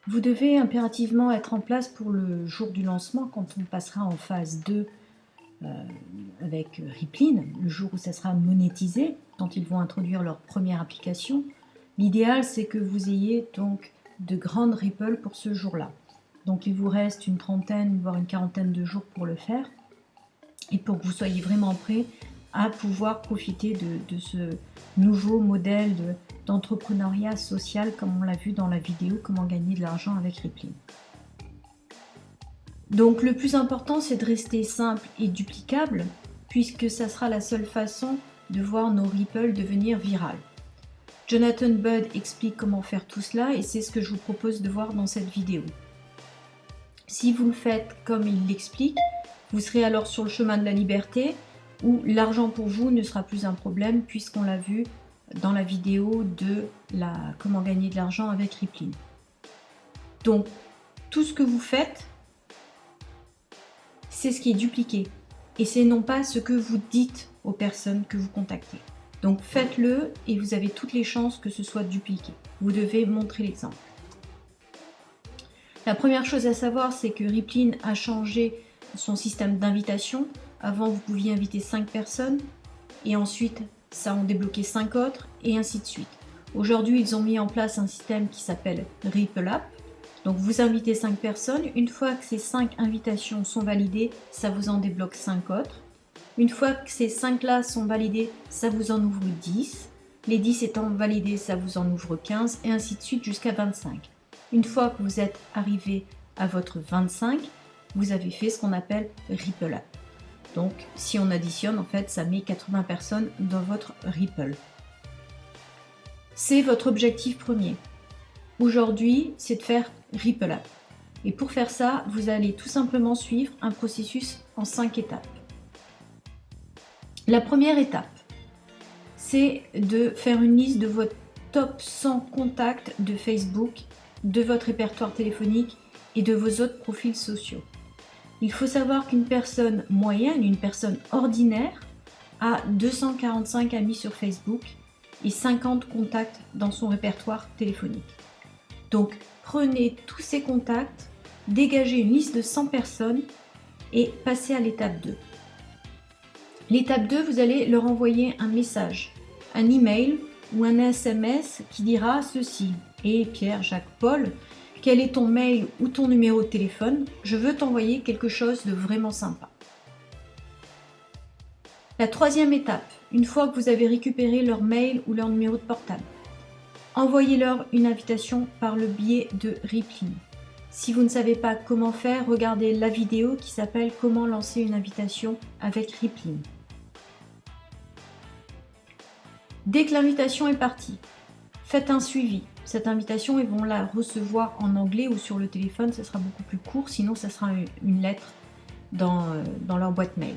Vous devez impérativement être en place pour le jour du lancement, quand on passera en phase 2 avec Rippling, le jour où ça sera monétisé, quand ils vont introduire leur première application. L'idéal, c'est que vous ayez donc de grandes ripples pour ce jour-là. Donc il vous reste une trentaine, voire une quarantaine de jours pour le faire, et pour que vous soyez vraiment prêt à pouvoir profiter de ce nouveau modèle d'entrepreneuriat social, comme on l'a vu dans la vidéo, comment gagner de l'argent avec Rippling. Donc le plus important, c'est de rester simple et duplicable, puisque ça sera la seule façon de voir nos ripples devenir virales. Jonathan Budd explique comment faire tout cela, et c'est ce que je vous propose de voir dans cette vidéo. Si vous le faites comme il l'explique, vous serez alors sur le chemin de la liberté, où l'argent pour vous ne sera plus un problème, puisqu'on l'a vu dans la vidéo de comment gagner de l'argent avec Rippling. Donc tout ce que vous faites, c'est ce qui est dupliqué, et c'est non pas ce que vous dites aux personnes que vous contactez. Donc faites-le et vous avez toutes les chances que ce soit dupliqué. Vous devez montrer l'exemple. La première chose à savoir, c'est que Rippling a changé son système d'invitation. Avant, vous pouviez inviter 5 personnes, et ensuite, ça en débloquait 5 autres, et ainsi de suite. Aujourd'hui, ils ont mis en place un système qui s'appelle Ripple App. Donc vous invitez 5 personnes, une fois que ces 5 invitations sont validées, ça vous en débloque 5 autres. Une fois que ces 5-là sont validés, ça vous en ouvre 10. Les 10 étant validés, ça vous en ouvre 15, et ainsi de suite jusqu'à 25. Une fois que vous êtes arrivé à votre 25, vous avez fait ce qu'on appelle Ripple App. Donc si on additionne, en fait, ça met 80 personnes dans votre Ripple. C'est votre objectif premier. Aujourd'hui, c'est de faire Ripple App. Et pour faire ça, vous allez tout simplement suivre un processus en 5 étapes. La première étape, c'est de faire une liste de votre top 100 contacts de Facebook, de votre répertoire téléphonique et de vos autres profils sociaux. Il faut savoir qu'une personne moyenne, une personne ordinaire, a 245 amis sur Facebook et 50 contacts dans son répertoire téléphonique. Donc prenez tous ces contacts, dégagez une liste de 100 personnes et passez à l'étape 2. L'étape 2, vous allez leur envoyer un message, un email ou un SMS qui dira ceci: et Pierre, Jacques, Paul, quel est ton mail ou ton numéro de téléphone? Je veux t'envoyer quelque chose de vraiment sympa. La troisième étape, une fois que vous avez récupéré leur mail ou leur numéro de portable, envoyez-leur une invitation par le biais de Rippling. Si vous ne savez pas comment faire, regardez la vidéo qui s'appelle « Comment lancer une invitation avec Rippling ». Dès que l'invitation est partie, faites un suivi. Cette invitation, ils vont la recevoir en anglais ou sur le téléphone, ça sera beaucoup plus court, sinon ça sera une lettre dans leur boîte mail.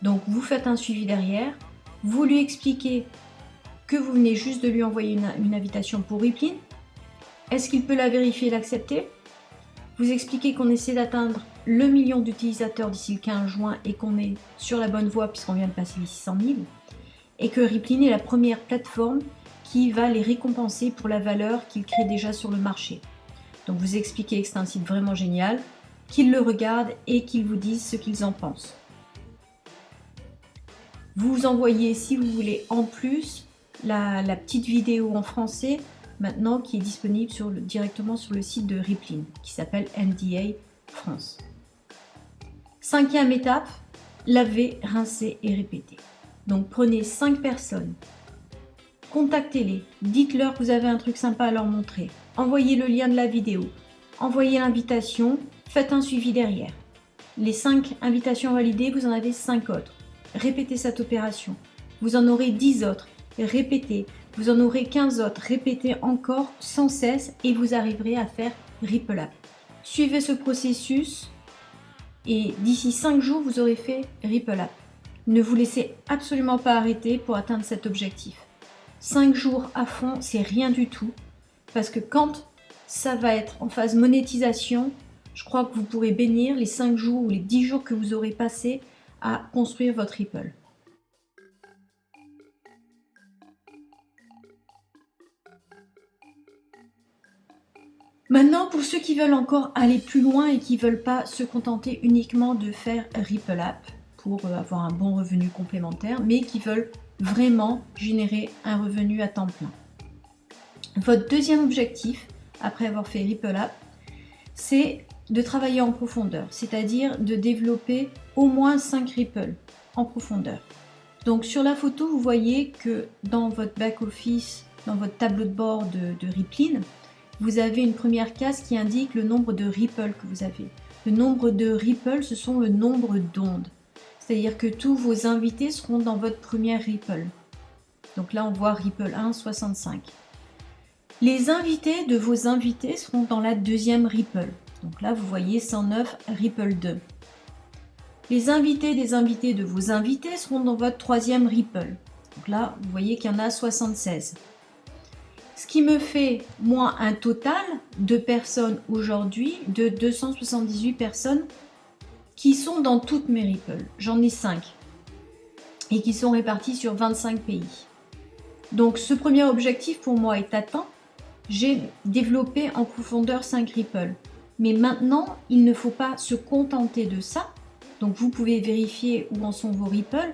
Donc vous faites un suivi derrière, vous lui expliquez que vous venez juste de lui envoyer une invitation pour Rippling. Est-ce qu'il peut la vérifier et l'accepter? Vous expliquez qu'on essaie d'atteindre le million d'utilisateurs d'ici le 15 juin et qu'on est sur la bonne voie puisqu'on vient de passer les 600 000, et que Rippling est la première plateforme qui va les récompenser pour la valeur qu'ils créent déjà sur le marché. Donc vous expliquez que c'est un site vraiment génial, qu'ils le regardent et qu'ils vous disent ce qu'ils en pensent. Vous envoyez, si vous voulez, en plus la petite vidéo en français maintenant qui est disponible directement sur le site de Rippling qui s'appelle NDA France. Cinquième étape, laver, rincer et répéter. Donc prenez 5 personnes, contactez-les, dites-leur que vous avez un truc sympa à leur montrer, envoyez le lien de la vidéo, envoyez l'invitation, faites un suivi derrière. Les 5 invitations validées, vous en avez 5 autres. Répétez cette opération. Vous en aurez 10 autres. Répétez. Vous en aurez 15 autres. Répétez encore sans cesse et vous arriverez à faire Ripple App. Suivez ce processus et d'ici 5 jours, vous aurez fait Ripple App. Ne vous laissez absolument pas arrêter pour atteindre cet objectif. 5 jours à fond, c'est rien du tout. Parce que quand ça va être en phase monétisation, je crois que vous pourrez bénir les 5 jours ou les 10 jours que vous aurez passé à construire votre Ripple. Maintenant, pour ceux qui veulent encore aller plus loin et qui ne veulent pas se contenter uniquement de faire Ripple App pour avoir un bon revenu complémentaire, mais qui veulent vraiment générer un revenu à temps plein. Votre deuxième objectif, après avoir fait Ripple App, c'est de travailler en profondeur, c'est-à-dire de développer au moins 5 ripples en profondeur. Donc sur la photo, vous voyez que dans votre back-office, dans votre tableau de bord de Rippling, vous avez une première case qui indique le nombre de ripples que vous avez. Le nombre de ripples, ce sont le nombre d'ondes. C'est-à-dire que tous vos invités seront dans votre première ripple. Donc là, on voit ripple 1, 65. Les invités de vos invités seront dans la deuxième ripple. Donc là, vous voyez 109, ripple 2. Les invités des invités de vos invités seront dans votre troisième ripple. Donc là, vous voyez qu'il y en a 76. Ce qui me fait, moi, un total de personnes aujourd'hui, de 278 personnes qui sont dans toutes mes ripples. J'en ai 5 et qui sont réparties sur 25 pays. Donc ce premier objectif pour moi est atteint. J'ai développé en profondeur 5 ripples. Mais maintenant, il ne faut pas se contenter de ça. Donc vous pouvez vérifier où en sont vos ripples.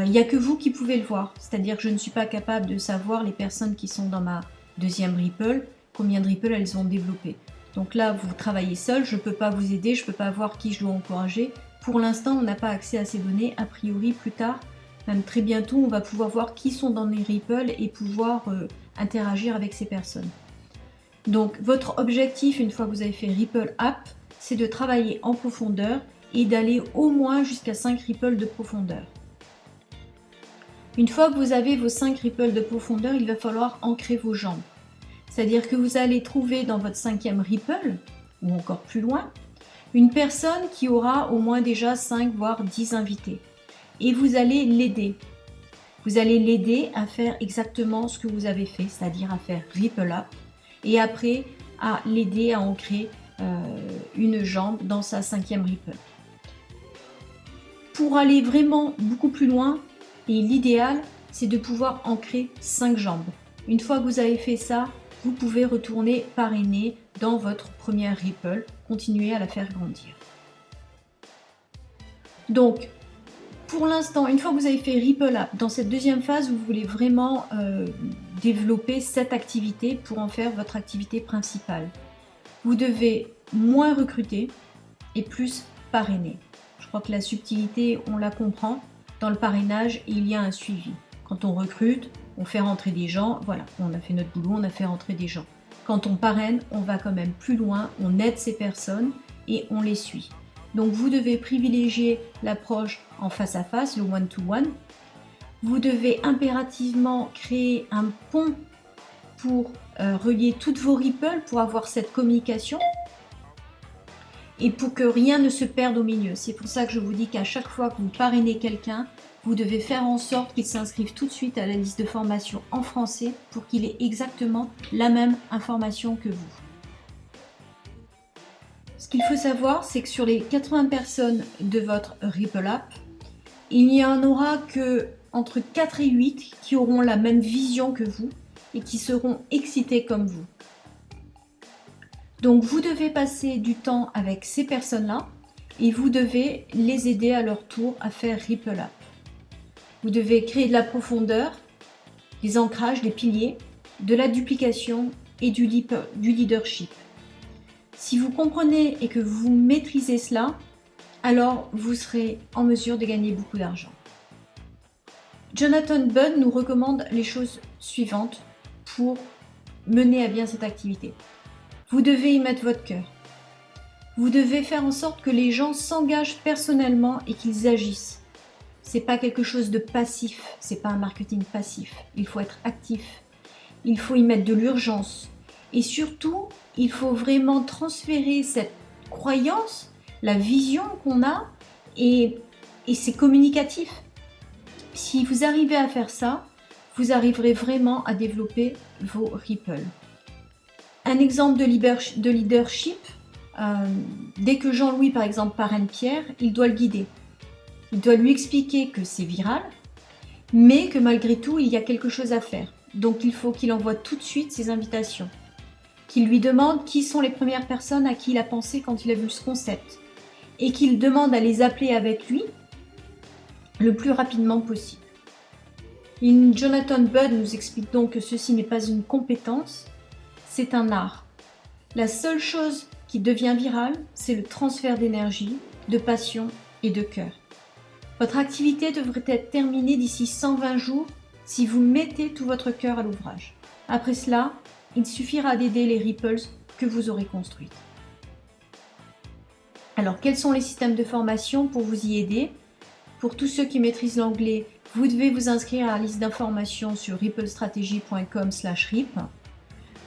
Il n'y a que vous qui pouvez le voir. C'est-à-dire que je ne suis pas capable de savoir les personnes qui sont dans ma deuxième ripple, combien de ripples elles ont développé. Donc là, vous travaillez seul, je ne peux pas vous aider, je ne peux pas voir qui je dois encourager. Pour l'instant, on n'a pas accès à ces données. A priori, plus tard, même très bientôt, on va pouvoir voir qui sont dans les ripples et pouvoir interagir avec ces personnes. Donc votre objectif, une fois que vous avez fait Ripple App, c'est de travailler en profondeur et d'aller au moins jusqu'à 5 ripples de profondeur. Une fois que vous avez vos 5 ripples de profondeur, il va falloir ancrer vos jambes. C'est-à-dire que vous allez trouver dans votre 5e ripple, ou encore plus loin, une personne qui aura au moins déjà 5 voire 10 invités. Et vous allez l'aider. Vous allez l'aider à faire exactement ce que vous avez fait, c'est-à-dire à faire Ripple App, et après à l'aider à ancrer une jambe dans sa 5e ripple. Pour aller vraiment beaucoup plus loin, et l'idéal, c'est de pouvoir ancrer 5 jambes. Une fois que vous avez fait ça, vous pouvez retourner parrainer dans votre première ripple, continuer à la faire grandir. Donc, pour l'instant, une fois que vous avez fait Ripple App, dans cette deuxième phase, vous voulez vraiment développer cette activité pour en faire votre activité principale. Vous devez moins recruter et plus parrainer. Je crois que la subtilité, on la comprend. Dans le parrainage, il y a un suivi. Quand on recrute, on fait rentrer des gens. Voilà, on a fait notre boulot, on a fait rentrer des gens. Quand on parraine, on va quand même plus loin, on aide ces personnes et on les suit. Donc vous devez privilégier l'approche en face à face, le one-to-one. Vous devez impérativement créer un pont pour relier toutes vos ripples, pour avoir cette communication et pour que rien ne se perde au milieu. C'est pour ça que je vous dis qu'à chaque fois que vous parrainez quelqu'un, vous devez faire en sorte qu'il s'inscrive tout de suite à la liste de formation en français pour qu'il ait exactement la même information que vous. Ce qu'il faut savoir, c'est que sur les 80 personnes de votre Ripple App, il n'y en aura que entre 4 et 8 qui auront la même vision que vous et qui seront excités comme vous. Donc vous devez passer du temps avec ces personnes-là et vous devez les aider à leur tour à faire Ripple App. Vous devez créer de la profondeur, des ancrages, des piliers, de la duplication et du leadership. Si vous comprenez et que vous maîtrisez cela, alors vous serez en mesure de gagner beaucoup d'argent. Jonathan Bunn nous recommande les choses suivantes pour mener à bien cette activité. Vous devez y mettre votre cœur. Vous devez faire en sorte que les gens s'engagent personnellement et qu'ils agissent. C'est pas quelque chose de passif, c'est pas un marketing passif. Il faut être actif. Il faut y mettre de l'urgence. Et surtout, il faut vraiment transférer cette croyance, la vision qu'on a, et c'est communicatif. Si vous arrivez à faire ça, vous arriverez vraiment à développer vos ripples. Un exemple de leadership, dès que Jean-Louis, par exemple, parraine Pierre, il doit le guider. Il doit lui expliquer que c'est viral, mais que malgré tout, il y a quelque chose à faire. Donc, il faut qu'il envoie tout de suite ses invitations. qu'il lui demande qui sont les premières personnes à qui il a pensé quand il a vu ce concept et qu'il demande à les appeler avec lui le plus rapidement possible. Jonathan Budd nous explique donc que ceci n'est pas une compétence, c'est un art. La seule chose qui devient virale, c'est le transfert d'énergie, de passion et de cœur. Votre activité devrait être terminée d'ici 120 jours si vous mettez tout votre cœur à l'ouvrage. Après cela, il suffira d'aider les Ripples que vous aurez construites. Alors, quels sont les systèmes de formation pour vous y aider? Pour tous ceux qui maîtrisent l'anglais, vous devez vous inscrire à la liste d'informations sur ripplestrategy.com/rip.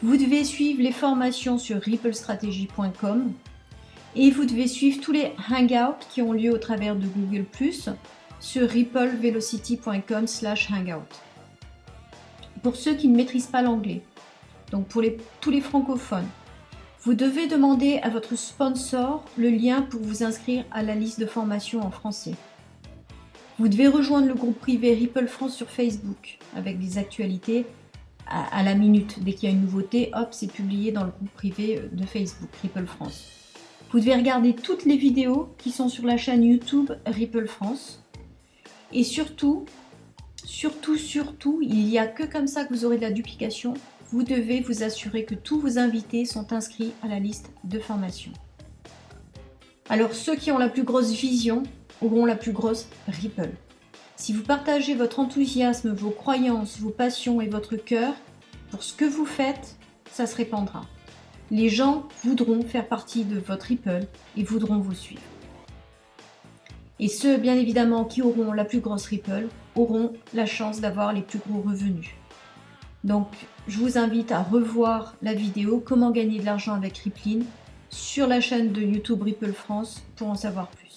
Vous devez suivre les formations sur ripplestrategy.com et vous devez suivre tous les hangouts qui ont lieu au travers de Google+, sur ripplevelocity.com/hangout. Pour ceux qui ne maîtrisent pas l'anglais, donc pour tous les francophones, vous devez demander à votre sponsor le lien pour vous inscrire à la liste de formation en français. Vous devez rejoindre le groupe privé Ripple France sur Facebook avec des actualités à la minute. Dès qu'il y a une nouveauté, hop, c'est publié dans le groupe privé de Facebook Ripple France. Vous devez regarder toutes les vidéos qui sont sur la chaîne YouTube Ripple France. Et surtout, il n'y a que comme ça que vous aurez de la duplication. Vous devez vous assurer que tous vos invités sont inscrits à la liste de formation. Alors, ceux qui ont la plus grosse vision auront la plus grosse Ripple. Si vous partagez votre enthousiasme, vos croyances, vos passions et votre cœur pour ce que vous faites, ça se répandra. Les gens voudront faire partie de votre Ripple et voudront vous suivre. Et ceux, bien évidemment, qui auront la plus grosse Ripple auront la chance d'avoir les plus gros revenus. Donc, je vous invite à revoir la vidéo « Comment gagner de l'argent avec Rippling » sur la chaîne de YouTube Ripple France pour en savoir plus.